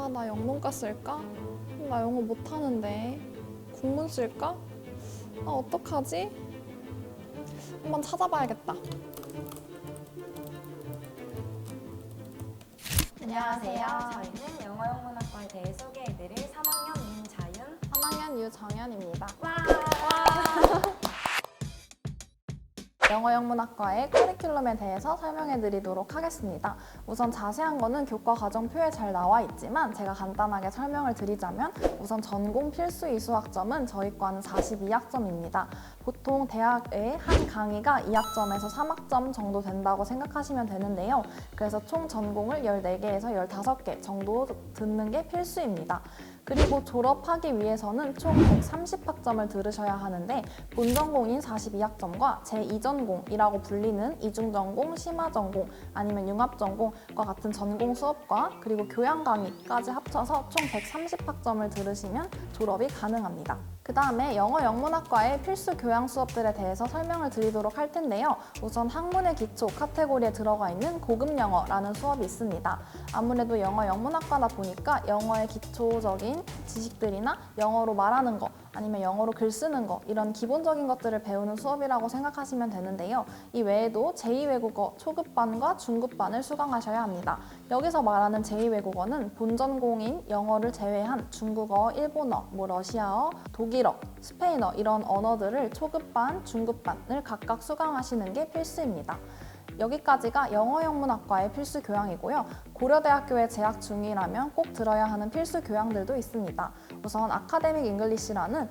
나 영문과 쓸까? 나 영어 못하는데. 국문 쓸까? 어떡하지? 한번 찾아봐야겠다. 안녕하세요. 저희는 영어영문학과에 대해 소개해드릴 3학년 민자윤, 3학년 유정연입니다. 와! 영어영문학과의 커리큘럼에 대해서 설명해 드리도록 하겠습니다. 우선 자세한 거는 교과 과정표에 잘 나와 있지만 제가 간단하게 설명을 드리자면 우선 전공 필수 이수학점은 저희 과는 42학점입니다. 보통 대학의 한 강의가 2학점에서 3학점 정도 된다고 생각하시면 되는데요. 그래서 총 전공을 14개에서 15개 정도 듣는 게 필수입니다. 그리고 졸업하기 위해서는 총 130학점을 들으셔야 하는데 본전공인 42학점과 제2전공이라고 불리는 이중전공, 심화전공 아니면 융합전공과 같은 전공 수업과 그리고 교양 강의까지 합쳐서 총 130학점을 들으시면 졸업이 가능합니다. 그 다음에 영어영문학과의 필수 교양 수업들에 대해서 설명을 드리도록 할 텐데요. 우선 학문의 기초 카테고리에 들어가 있는 고급 영어라는 수업이 있습니다. 아무래도 영어영문학과다 보니까 영어의 기초적인 지식들이나 영어로 말하는 거 아니면 영어로 글 쓰는 거 이런 기본적인 것들을 배우는 수업이라고 생각하시면 되는데요. 이 외에도 제2외국어 초급반과 중급반을 수강하셔야 합니다. 여기서 말하는 제2외국어는 본전공인 영어를 제외한 중국어, 일본어, 러시아어, 독일어, 스페인어 이런 언어들을 초급반, 중급반을 각각 수강하시는 게 필수입니다. 여기까지가 영어영문학과의 필수 교양이고요. 고려대학교에 재학 중이라면 꼭 들어야 하는 필수 교양들도 있습니다. 우선 아카데믹 잉글리시라는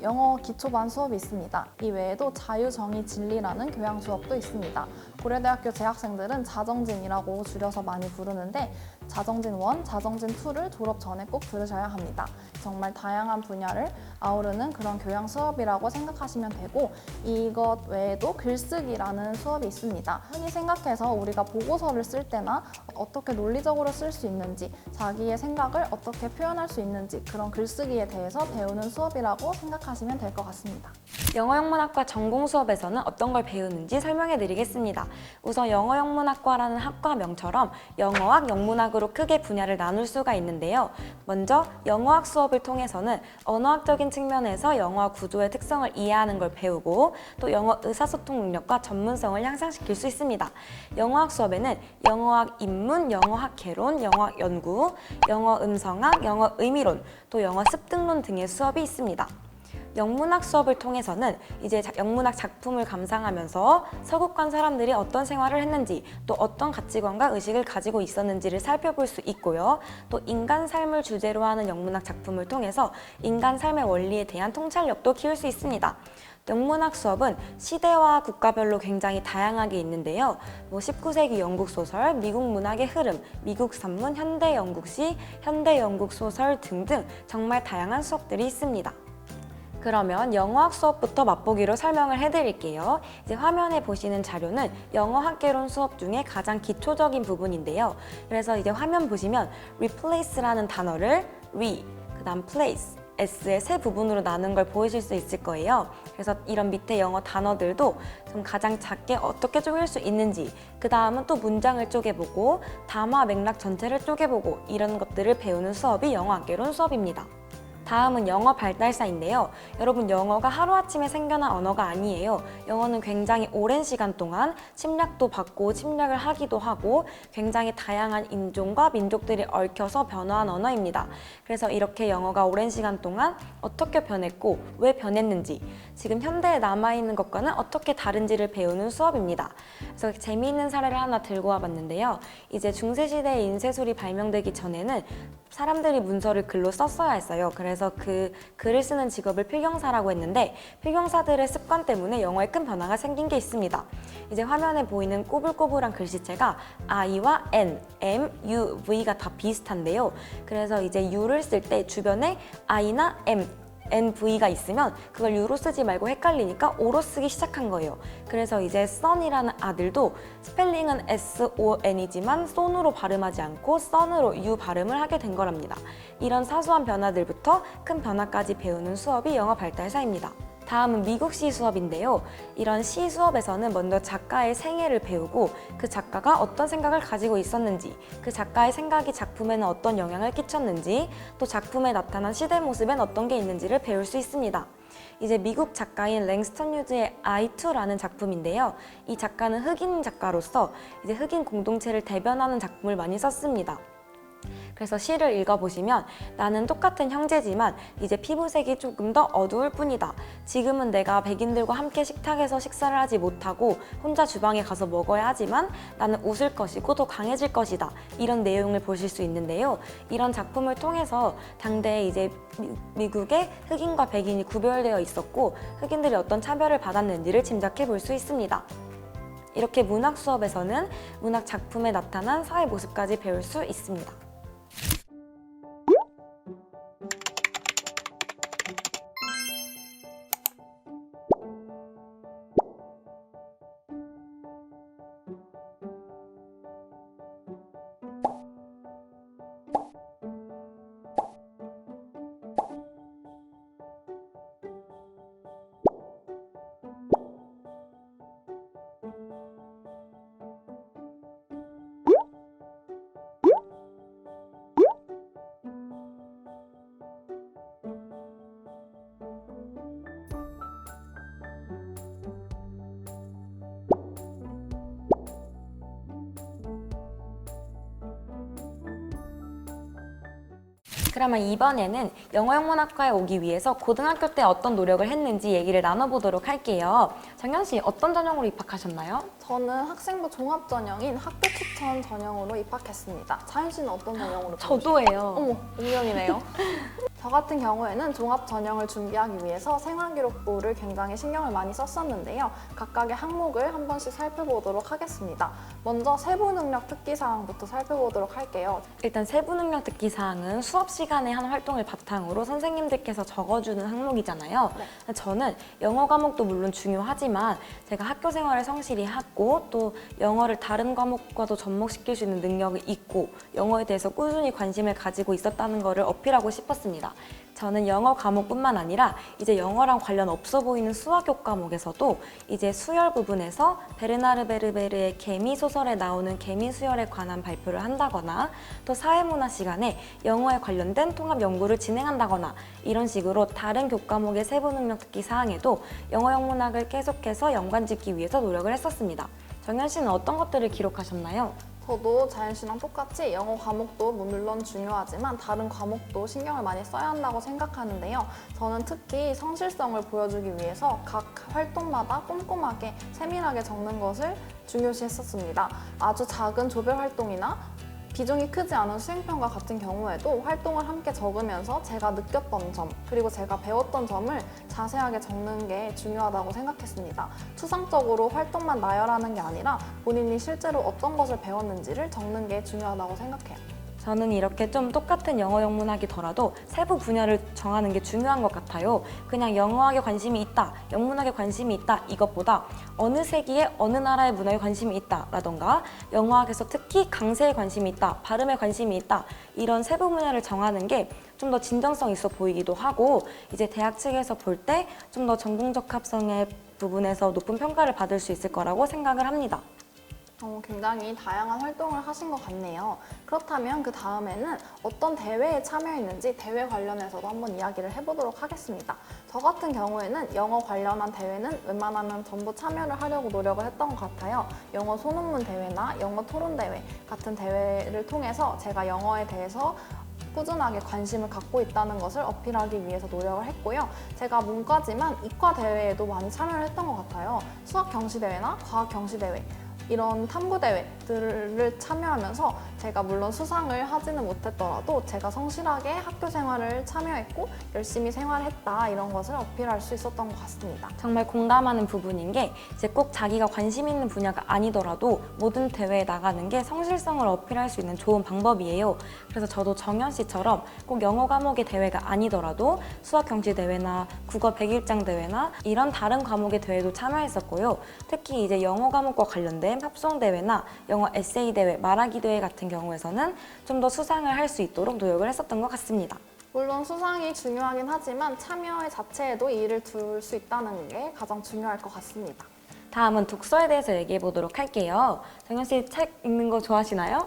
영어 기초반 수업이 있습니다. 이 외에도 자유정의 진리라는 교양 수업도 있습니다. 고려대학교 재학생들은 자정진이라고 줄여서 많이 부르는데 자정진 1, 자정진 2를 졸업 전에 꼭 들으셔야 합니다. 정말 다양한 분야를 아우르는 그런 교양 수업이라고 생각하시면 되고 이것 외에도 글쓰기라는 수업이 있습니다. 흔히 생각해서 우리가 보고서를 쓸 때나 어떻게 논리적으로 쓸 수 있는지 자기의 생각을 어떻게 표현할 수 있는지 그런 글쓰기에 대해서 배우는 수업이라고 생각하시면 될 것 같습니다. 영어영문학과 전공 수업에서는 어떤 걸 배우는지 설명해 드리겠습니다. 우선 영어영문학과라는 학과명처럼 영어학, 영문학으로 크게 분야를 나눌 수가 있는데요. 먼저 영어학 수업을 통해서는 언어학적인 측면에서 영어학 구조의 특성을 이해하는 걸 배우고 또 영어 의사소통 능력과 전문성을 향상시킬 수 있습니다. 영어학 수업에는 영어학 입문, 영어학 개론, 영어학 연구, 영어 음성학, 영어 의미론, 또 영어 습득론 등의 수업이 있습니다. 영문학 수업을 통해서는 이제 영문학 작품을 감상하면서 서구권 사람들이 어떤 생활을 했는지 또 어떤 가치관과 의식을 가지고 있었는지를 살펴볼 수 있고요. 또 인간 삶을 주제로 하는 영문학 작품을 통해서 인간 삶의 원리에 대한 통찰력도 키울 수 있습니다. 영문학 수업은 시대와 국가별로 굉장히 다양하게 있는데요. 19세기 영국 소설, 미국 문학의 흐름, 미국 산문, 현대 영국시, 현대 영국 소설 등등 정말 다양한 수업들이 있습니다. 그러면 영어학 수업부터 맛보기로 설명을 해드릴게요. 이제 화면에 보시는 자료는 영어학개론 수업 중에 가장 기초적인 부분인데요. 그래서 이제 화면 보시면 replace라는 단어를 그다음 place, s의 세 부분으로 나눈 걸 보이실 수 있을 거예요. 그래서 이런 밑에 영어 단어들도 좀 가장 작게 어떻게 쪼갤 수 있는지, 그 다음은 또 문장을 쪼개보고 담화 맥락 전체를 쪼개보고 이런 것들을 배우는 수업이 영어학개론 수업입니다. 다음은 영어 발달사인데요. 여러분 영어가 하루아침에 생겨난 언어가 아니에요. 영어는 굉장히 오랜 시간 동안 침략도 받고 침략을 하기도 하고 굉장히 다양한 인종과 민족들이 얽혀서 변화한 언어입니다. 그래서 이렇게 영어가 오랜 시간 동안 어떻게 변했고 왜 변했는지 지금 현대에 남아있는 것과는 어떻게 다른지를 배우는 수업입니다. 그래서 재미있는 사례를 하나 들고 와봤는데요. 이제 중세시대에 인쇄술이 발명되기 전에는 사람들이 문서를 글로 썼어야 했어요. 그래서 그 글을 쓰는 직업을 필경사라고 했는데 필경사들의 습관 때문에 영어에 큰 변화가 생긴 게 있습니다. 이제 화면에 보이는 꼬불꼬불한 글씨체가 I와 N, M, U, V가 다 비슷한데요. 그래서 이제 U를 쓸 때 주변에 I나 M, NV가 있으면 그걸 U로 쓰지 말고 헷갈리니까 O로 쓰기 시작한 거예요. 그래서 이제 son이라는 아들도 스펠링은 SON이지만 son으로 발음하지 않고 son으로 U 발음을 하게 된 거랍니다. 이런 사소한 변화들부터 큰 변화까지 배우는 수업이 영어 발달사입니다. 다음은 미국 시 수업인데요. 이런 시 수업에서는 먼저 작가의 생애를 배우고 그 작가가 어떤 생각을 가지고 있었는지, 그 작가의 생각이 작품에는 어떤 영향을 끼쳤는지, 또 작품에 나타난 시대 모습엔 어떤 게 있는지를 배울 수 있습니다. 이제 미국 작가인 랭스턴 휴즈의 I2라는 작품인데요. 이 작가는 흑인 작가로서 이제 흑인 공동체를 대변하는 작품을 많이 썼습니다. 그래서 시를 읽어보시면 나는 똑같은 형제지만 이제 피부색이 조금 더 어두울 뿐이다. 지금은 내가 백인들과 함께 식탁에서 식사를 하지 못하고 혼자 주방에 가서 먹어야 하지만 나는 웃을 것이고 더 강해질 것이다. 이런 내용을 보실 수 있는데요. 이런 작품을 통해서 당대에 이제 미국의 흑인과 백인이 구별되어 있었고 흑인들이 어떤 차별을 받았는지를 짐작해 볼 수 있습니다. 이렇게 문학 수업에서는 문학 작품에 나타난 사회 모습까지 배울 수 있습니다. 그러면 이번에는 영어영문학과에 오기 위해서 고등학교 때 어떤 노력을 했는지 얘기를 나눠보도록 할게요. 정현 씨, 어떤 전형으로 입학하셨나요? 저는 학생부 종합 전형인 학교 추천 전형으로 입학했습니다. 자연 씨는 어떤 전형으로? 저도예요. 어머, 운명이네요. 저 같은 경우에는 종합 전형을 준비하기 위해서 생활기록부를 굉장히 신경을 많이 썼었는데요. 각각의 항목을 한 번씩 살펴보도록 하겠습니다. 먼저 세부능력 특기사항부터 살펴보도록 할게요. 일단 세부능력 특기사항은 수업 시간에 한 활동을 바탕으로 선생님들께서 적어주는 항목이잖아요. 네. 저는 영어 과목도 물론 중요하지만 제가 학교 생활을 성실히 하고 또 영어를 다른 과목과도 접목시킬 수 있는 능력이 있고 영어에 대해서 꾸준히 관심을 가지고 있었다는 것을 어필하고 싶었습니다. 저는 영어 과목뿐만 아니라 이제 영어랑 관련 없어 보이는 수학교 과목에서도 이제 수열 부분에서 베르나르 베르베르의 개미 소설에 나오는 개미 수열에 관한 발표를 한다거나 또 사회문화 시간에 영어에 관련된 통합 연구를 진행한다거나 이런 식으로 다른 교과목의 세부 능력 특기 사항에도 영어 영문학을 계속해서 연관짓기 위해서 노력을 했었습니다. 정현 씨는 어떤 것들을 기록하셨나요? 저도 자연 씨랑 똑같이 영어 과목도 물론 중요하지만 다른 과목도 신경을 많이 써야 한다고 생각하는데요. 저는 특히 성실성을 보여주기 위해서 각 활동마다 꼼꼼하게 세밀하게 적는 것을 중요시했었습니다. 아주 작은 조별 활동이나 비중이 크지 않은 수행평가 같은 경우에도 활동을 함께 적으면서 제가 느꼈던 점 그리고 제가 배웠던 점을 자세하게 적는 게 중요하다고 생각했습니다. 추상적으로 활동만 나열하는 게 아니라 본인이 실제로 어떤 것을 배웠는지를 적는 게 중요하다고 생각해요. 저는 이렇게 좀 똑같은 영어 영문학이더라도 세부 분야를 정하는 게 중요한 것 같아요. 그냥 영어학에 관심이 있다, 영문학에 관심이 있다 이것보다 어느 세기에 어느 나라의 문화에 관심이 있다 라던가 영어학에서 특히 강세에 관심이 있다, 발음에 관심이 있다 이런 세부 분야를 정하는 게 좀 더 진정성 있어 보이기도 하고 이제 대학 측에서 볼 때 좀 더 전공적 합성의 부분에서 높은 평가를 받을 수 있을 거라고 생각을 합니다. 굉장히 다양한 활동을 하신 것 같네요. 그렇다면 그 다음에는 어떤 대회에 참여했는지 대회 관련해서도 한번 이야기를 해보도록 하겠습니다. 저 같은 경우에는 영어 관련한 대회는 웬만하면 전부 참여를 하려고 노력을 했던 것 같아요. 영어 소논문 대회나 영어 토론 대회 같은 대회를 통해서 제가 영어에 대해서 꾸준하게 관심을 갖고 있다는 것을 어필하기 위해서 노력을 했고요. 제가 문과지만 이과 대회에도 많이 참여를 했던 것 같아요. 수학 경시대회나 과학 경시대회 이런 탐구대회들을 참여하면서 제가 물론 수상을 하지는 못했더라도 제가 성실하게 학교 생활을 참여했고 열심히 생활했다 이런 것을 어필할 수 있었던 것 같습니다. 정말 공감하는 부분인 게 이제 꼭 자기가 관심 있는 분야가 아니더라도 모든 대회에 나가는 게 성실성을 어필할 수 있는 좋은 방법이에요. 그래서 저도 정현 씨처럼 꼭 영어 과목의 대회가 아니더라도 수학 경시 대회나 국어 100일장 대회나 이런 다른 과목의 대회도 참여했었고요. 특히 이제 영어 과목과 관련된 팝송 대회나 영어 에세이 대회, 말하기 대회 같은 경우에서는 좀 더 수상을 할 수 있도록 노력을 했었던 것 같습니다. 물론 수상이 중요하긴 하지만 참여 자체에도 일을 둘 수 있다는 게 가장 중요할 것 같습니다. 다음은 독서에 대해서 얘기해 보도록 할게요. 정현 씨 책 읽는 거 좋아하시나요?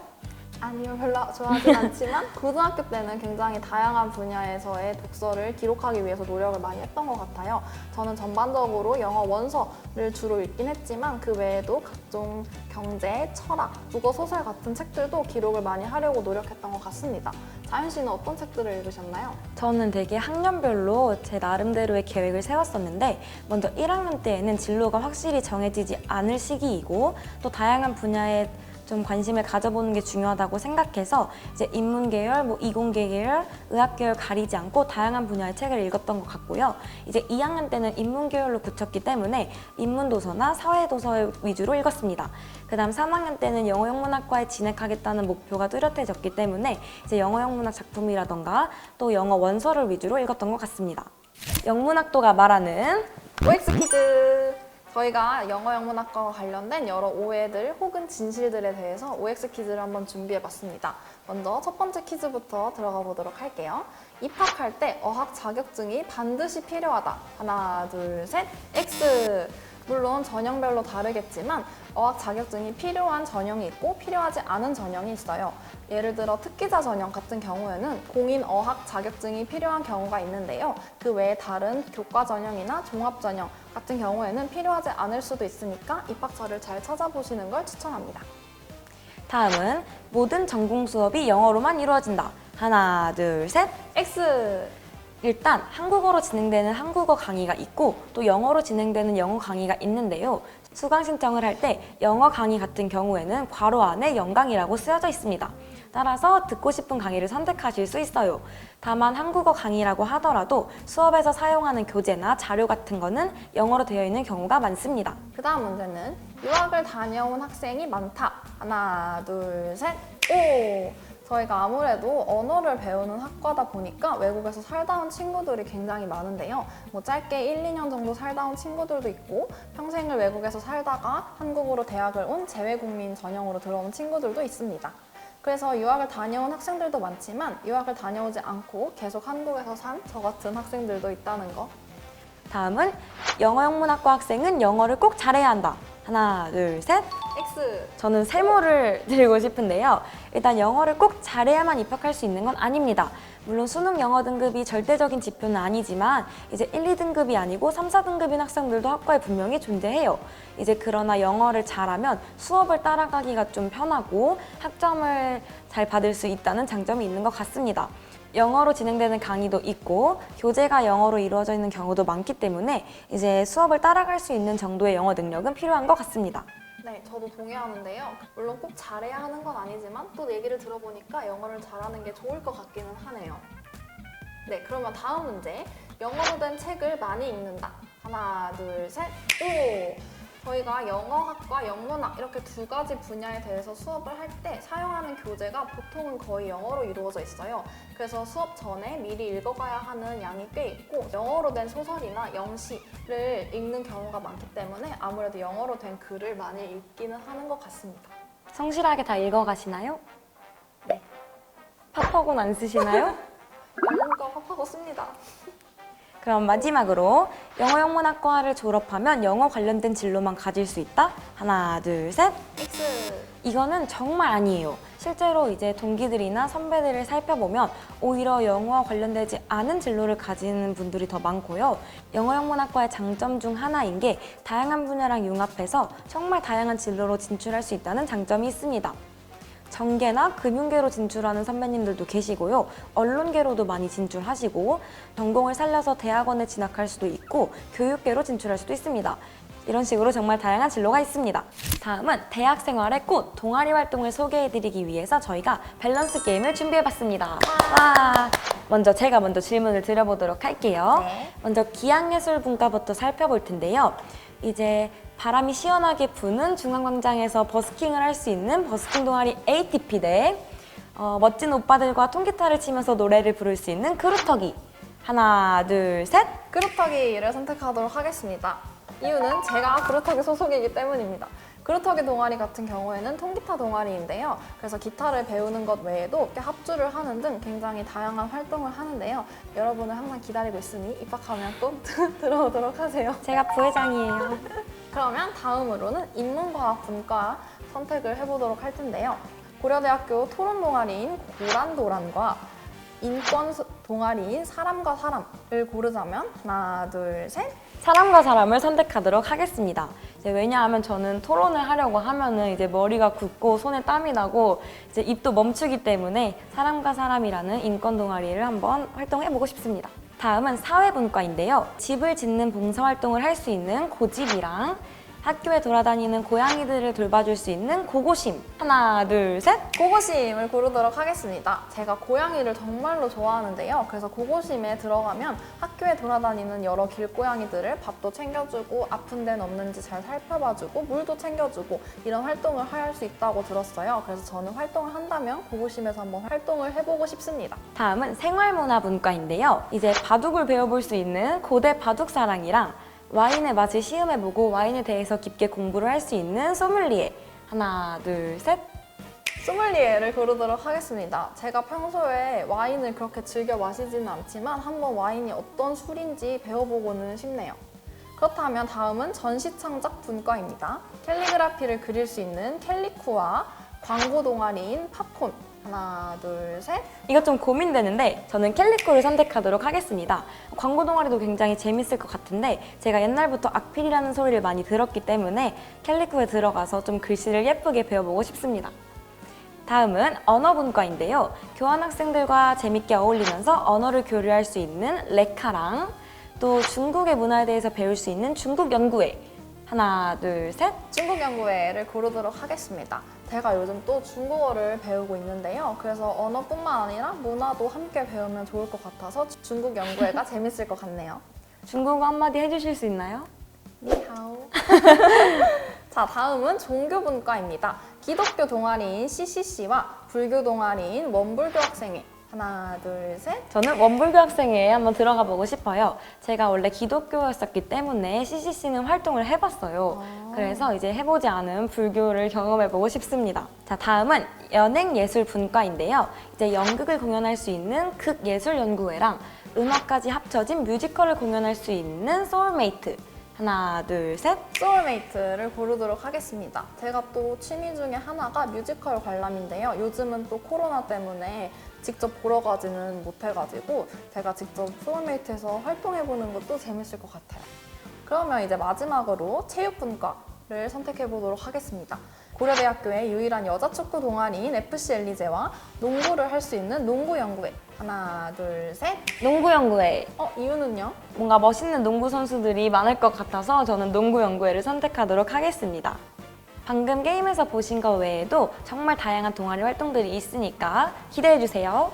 아니요, 별로 좋아하진 않지만 고등학교 때는 굉장히 다양한 분야에서의 독서를 기록하기 위해서 노력을 많이 했던 것 같아요. 저는 전반적으로 영어 원서를 주로 읽긴 했지만 그 외에도 각종 경제, 철학, 국어 소설 같은 책들도 기록을 많이 하려고 노력했던 것 같습니다. 자연 씨는 어떤 책들을 읽으셨나요? 저는 되게 학년별로 제 나름대로의 계획을 세웠었는데 먼저 1학년 때에는 진로가 확실히 정해지지 않을 시기이고 또 다양한 분야에 좀 관심을 가져보는 게 중요하다고 생각해서 이제 인문계열, 이공계 계열, 의학계열 가리지 않고 다양한 분야의 책을 읽었던 것 같고요. 이제 2학년 때는 인문계열로 굳혔기 때문에 인문도서나 사회도서 위주로 읽었습니다. 그 다음 3학년 때는 영어영문학과에 진학하겠다는 목표가 뚜렷해졌기 때문에 이제 영어영문학 작품이라던가 또 영어 원서를 위주로 읽었던 것 같습니다. 영문학도가 말하는 OX 퀴즈! 저희가 영어영문학과와 관련된 여러 오해들 혹은 진실들에 대해서 OX 퀴즈를 한번 준비해봤습니다. 먼저 첫 번째 퀴즈부터 들어가 보도록 할게요. 입학할 때 어학 자격증이 반드시 필요하다. 하나, 둘, 셋, X! 물론 전형별로 다르겠지만 어학 자격증이 필요한 전형이 있고 필요하지 않은 전형이 있어요. 예를 들어 특기자 전형 같은 경우에는 공인 어학 자격증이 필요한 경우가 있는데요. 그 외에 다른 교과 전형이나 종합 전형 같은 경우에는 필요하지 않을 수도 있으니까 입학처를 잘 찾아보시는 걸 추천합니다. 다음은 모든 전공 수업이 영어로만 이루어진다. 하나, 둘, 셋. X! 일단 한국어로 진행되는 한국어 강의가 있고 또 영어로 진행되는 영어 강의가 있는데요. 수강 신청을 할 때 영어 강의 같은 경우에는 괄호 안에 영강이라고 쓰여져 있습니다. 따라서 듣고 싶은 강의를 선택하실 수 있어요. 다만 한국어 강의라고 하더라도 수업에서 사용하는 교재나 자료 같은 거는 영어로 되어 있는 경우가 많습니다. 그 다음 문제는 유학을 다녀온 학생이 많다. 하나, 둘, 셋, 오! 저희가 아무래도 언어를 배우는 학과다 보니까 외국에서 살다 온 친구들이 굉장히 많은데요. 짧게 1, 2년 정도 살다 온 친구들도 있고 평생을 외국에서 살다가 한국으로 대학을 온 재외국민 전형으로 들어온 친구들도 있습니다. 그래서 유학을 다녀온 학생들도 많지만 유학을 다녀오지 않고 계속 한국에서 산 저 같은 학생들도 있다는 거. 다음은 영어영문학과 학생은 영어를 꼭 잘해야 한다. 하나, 둘, 셋. X! 저는 세모를 드리고 싶은데요. 일단 영어를 꼭 잘해야만 입학할 수 있는 건 아닙니다. 물론 수능 영어 등급이 절대적인 지표는 아니지만 이제 1, 2등급이 아니고 3, 4등급인 학생들도 학과에 분명히 존재해요. 이제 그러나 영어를 잘하면 수업을 따라가기가 좀 편하고 학점을 잘 받을 수 있다는 장점이 있는 것 같습니다. 영어로 진행되는 강의도 있고 교재가 영어로 이루어져 있는 경우도 많기 때문에 이제 수업을 따라갈 수 있는 정도의 영어 능력은 필요한 것 같습니다. 네, 저도 동의하는데요. 물론 꼭 잘해야 하는 건 아니지만 또 얘기를 들어보니까 영어를 잘하는 게 좋을 것 같기는 하네요. 네, 그러면 다음 문제. 영어로 된 책을 많이 읽는다. 하나, 둘, 셋, 오! 저희가 영어학과 영문학 이렇게 두 가지 분야에 대해서 수업을 할 때 사용하는 교재가 보통은 거의 영어로 이루어져 있어요. 그래서 수업 전에 미리 읽어가야 하는 양이 꽤 있고 영어로 된 소설이나 영시를 읽는 경우가 많기 때문에 아무래도 영어로 된 글을 많이 읽기는 하는 것 같습니다. 성실하게 다 읽어가시나요? 네. 팝하고는 안 쓰시나요? 영문과 합하고 씁니다. 그럼 마지막으로 영어영문학과를 졸업하면 영어 관련된 진로만 가질 수 있다? 하나, 둘, 셋. X! 이거는 정말 아니에요. 실제로 이제 동기들이나 선배들을 살펴보면 오히려 영어와 관련되지 않은 진로를 가지는 분들이 더 많고요. 영어영문학과의 장점 중 하나인 게 다양한 분야랑 융합해서 정말 다양한 진로로 진출할 수 있다는 장점이 있습니다. 정계나 금융계로 진출하는 선배님들도 계시고요. 언론계로도 많이 진출하시고 전공을 살려서 대학원에 진학할 수도 있고 교육계로 진출할 수도 있습니다. 이런 식으로 정말 다양한 진로가 있습니다. 다음은 대학 생활의 꽃, 동아리 활동을 소개해드리기 위해서 저희가 밸런스 게임을 준비해봤습니다. 와! 먼저 제가 질문을 드려보도록 할게요. 네. 먼저 기악예술분과부터 살펴볼 텐데요. 이제 바람이 시원하게 부는 중앙광장에서 버스킹을 할 수 있는 버스킹 동아리 ATP 대 멋진 오빠들과 통기타를 치면서 노래를 부를 수 있는 그루터기. 하나, 둘, 셋. 그루터기를 선택하도록 하겠습니다. 이유는 제가 그루터기 소속이기 때문입니다. 그루터기 동아리 같은 경우에는 통기타 동아리인데요. 그래서 기타를 배우는 것 외에도 이렇게 합주를 하는 등 굉장히 다양한 활동을 하는데요. 여러분을 항상 기다리고 있으니 입학하면 꼭 들어오도록 하세요. 제가 부회장이에요. 그러면 다음으로는 인문과학분과 선택을 해보도록 할 텐데요. 고려대학교 토론 동아리인 고란도란과 인권 동아리인 사람과 사람을 고르자면 하나, 둘, 셋. 사람과 사람을 선택하도록 하겠습니다. 이제 왜냐하면 저는 토론을 하려고 하면은 이제 머리가 굳고 손에 땀이 나고 이제 입도 멈추기 때문에 사람과 사람이라는 인권 동아리를 한번 활동해보고 싶습니다. 다음은 사회분과인데요. 집을 짓는 봉사활동을 할 수 있는 고집이랑 학교에 돌아다니는 고양이들을 돌봐줄 수 있는 고고심. 하나, 둘, 셋. 고고심을 고르도록 하겠습니다. 제가 고양이를 정말로 좋아하는데요. 그래서 고고심에 들어가면 학교에 돌아다니는 여러 길고양이들을 밥도 챙겨주고 아픈 데는 없는지 잘 살펴봐주고 물도 챙겨주고 이런 활동을 할 수 있다고 들었어요. 그래서 저는 활동을 한다면 고고심에서 한번 활동을 해보고 싶습니다. 다음은 생활문화분과인데요. 이제 바둑을 배워볼 수 있는 고대 바둑사랑이랑 와인의 맛을 시음해보고 와인에 대해서 깊게 공부를 할 수 있는 소믈리에. 하나, 둘, 셋. 소믈리에를 고르도록 하겠습니다. 제가 평소에 와인을 그렇게 즐겨 마시지는 않지만 한번 와인이 어떤 술인지 배워보고는 싶네요. 그렇다면 다음은 전시창작 분과입니다. 캘리그라피를 그릴 수 있는 캘리쿠와 광고 동아리인 팝콘. 하나, 둘, 셋. 이거 좀 고민되는데 저는 캘리코를 선택하도록 하겠습니다. 광고 동아리도 굉장히 재밌을 것 같은데 제가 옛날부터 악필이라는 소리를 많이 들었기 때문에 캘리코에 들어가서 좀 글씨를 예쁘게 배워보고 싶습니다. 다음은 언어분과인데요. 교환학생들과 재밌게 어울리면서 언어를 교류할 수 있는 레카랑 또 중국의 문화에 대해서 배울 수 있는 중국연구회. 하나, 둘, 셋. 중국연구회를 고르도록 하겠습니다. 제가 요즘 또 중국어를 배우고 있는데요. 그래서 언어뿐만 아니라 문화도 함께 배우면 좋을 것 같아서 중국연구회가 재밌을 것 같네요. 중국어 한마디 해주실 수 있나요? 니하오. 자, 다음은 종교분과입니다. 기독교 동아리인 CCC와 불교 동아리인 원불교 학생회. 하나, 둘, 셋. 저는 원불교 학생회에 한번 들어가 보고 싶어요. 제가 원래 기독교였었기 때문에 CCC는 활동을 해봤어요. 그래서 이제 해보지 않은 불교를 경험해보고 싶습니다. 자, 다음은 연행예술분과인데요. 이제 연극을 공연할 수 있는 극예술연구회랑 음악까지 합쳐진 뮤지컬을 공연할 수 있는 소울메이트. 하나, 둘, 셋. 소울메이트를 고르도록 하겠습니다. 제가 또 취미 중에 하나가 뮤지컬 관람인데요. 요즘은 또 코로나 때문에 직접 보러 가지는 못해가지고 제가 직접 소울메이트에서 활동해보는 것도 재밌을 것 같아요. 그러면 이제 마지막으로 체육분과를 선택해보도록 하겠습니다. 고려대학교의 유일한 여자 축구 동아리인 FC 엘리제와 농구를 할 수 있는 농구연구회. 하나, 둘, 셋. 농구연구회. 이유는요? 뭔가 멋있는 농구 선수들이 많을 것 같아서 저는 농구연구회를 선택하도록 하겠습니다. 방금 게임에서 보신 것 외에도 정말 다양한 동아리 활동들이 있으니까 기대해주세요.